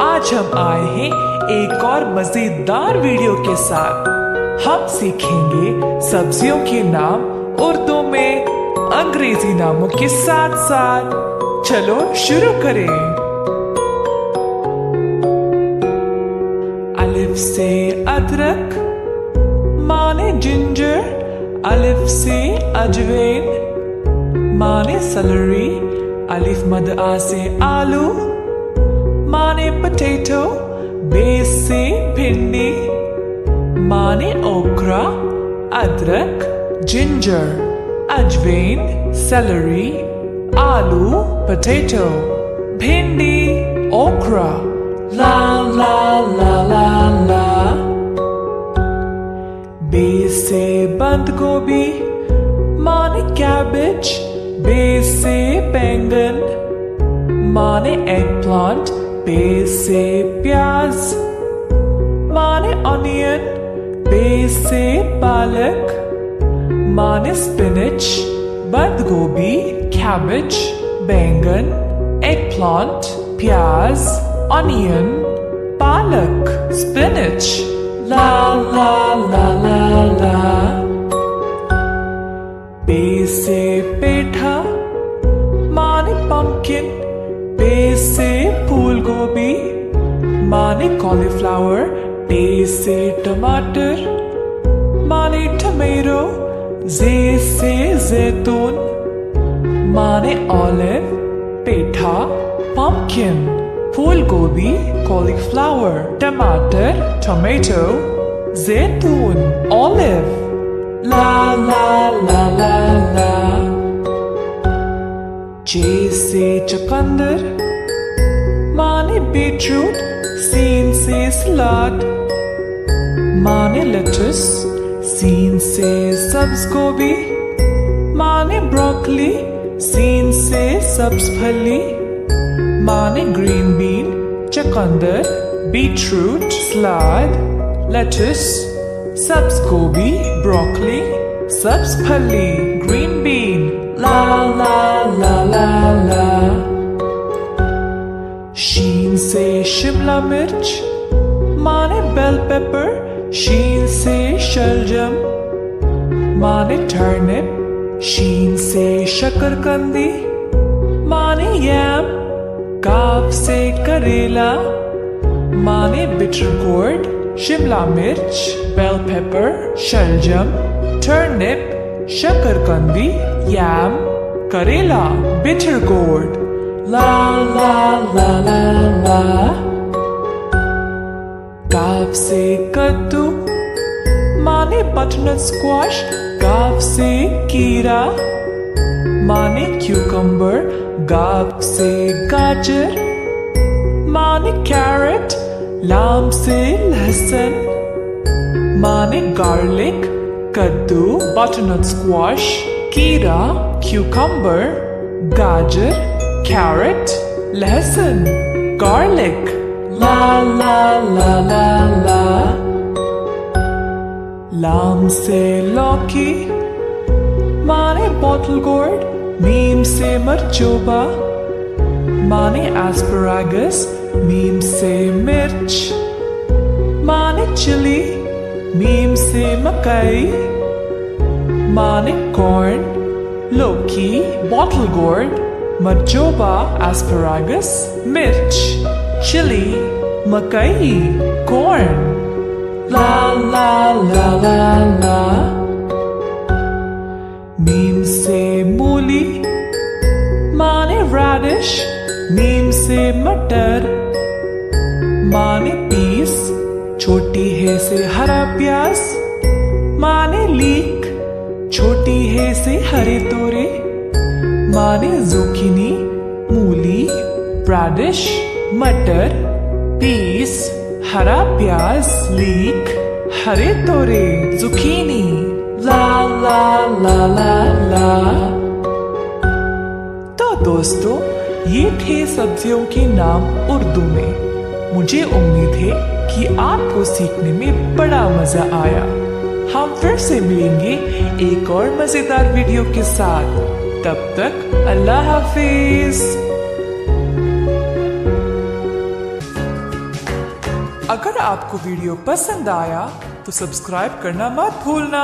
आज हम आए हैं एक और मजेदार वीडियो के साथ। हम सीखेंगे सब्जियों के नाम उर्दू में अंग्रेजी नामों के साथ साथ। चलो शुरू करें। अलिफ से अदरक माने जिंजर, अलिफ से अजवैन माने सैलरी, अलिफ मद आ से आलू माने पोटैटो, बे से भिंडी माने ओकरा, अदरक, जिंजर, अजवैन, सैलरी, आलू, पोटैटो, भिंडी, ओकरा। ला ला ला ला ला। बे से बंद गोभी माने कैबेज, बे से बैंगन माने एग प्लांट, बे से प्याज माने ऑनियन, बे से पालक माने स्पिनच। बंद गोभी, कैबेज, बैंगन, एग प्लांट, प्याज, ऑनियन, पालक, स्पिनच। ला ला ला ला ला। बे से पेठा माने पंपकिन, बे से फूल गोभी माने कॉलीफ्लावर, बे से टमाटर माने टमेटो, जे से जैतून माने ऑलिव, पेठा, पंपकिन, फूल गोभी, कॉलीफ्लावर, टमाटर, टमेटो, जैतून, ऑलिव। ला ला ला ला ला। जे से चुकंदर माने बीटरूट, सीन से सलाद माने लेटस, सीन से सब्ज गोभी माने ब्रोकली, सीन से सब्ज फली माने ग्रीन बीन, चुकंदर, बीटरूट, सलाद, लेटस, सब्ज गोभी, ब्रोकली, सब्ज फली, ग्रीन बीन। ला ला ला ला ला। शीन से शिमला मिर्च माने बेल पेपर, शीन से शलजम माने टर्निप, शीन से शकरकंदी माने यम, काफ से करेला माने बिटर गोर्ड, शिमला मिर्च, बेल पेपर, शलजम, टर्निप, शकरकंदी, याम, करेला, बिटर गोर्ड। ला ला ला ला ला। काफ से कद्दू माने बटरनट स्क्वाश, काफ से कीरा माने क्यूकम्बर, गाप से गाजर माने कैरेट, लाम से लहसुन माने गार्लिक, कद्दू, बटरनट स्क्वाश, कीरा, क्यूकम्बर, गाजर, कैरेट, लहसुन, गार्लिक। ला ला ला ला ला। लाम से लौकी माने बॉटल गोर्ड, मीम से मरचोबा माने एस्परागस, मीम से मिर्च माने चिली, मीम से मकई माने कॉर्न, लौकी, बॉटल गोर्ड, मरचोबा, एस्परागस, मिर्च, चिली, मकई, कॉर्न। ला ला ला ला ला। मीम से मूली माने रेडिश, मीम से मटर माने पीस, छोटी है से हरा प्याज माने लीक, छोटी है से हरे तोरे माने जुकीनी, मूली, रेडिश, मटर, पीस, हरा प्याज, लीक, हरे तोरे, जुकीनी। ला ला ला ला ला। तो दोस्तों, ये थे सब्जियों के नाम उर्दू में। मुझे उम्मीद है कि आपको सीखने में बड़ा मजा आया। हम फिर से मिलेंगे एक और मजेदार वीडियो के साथ। तब तक अल्लाह हाफिज। आपको वीडियो पसंद आया तो सब्सक्राइब करना मत भूलना।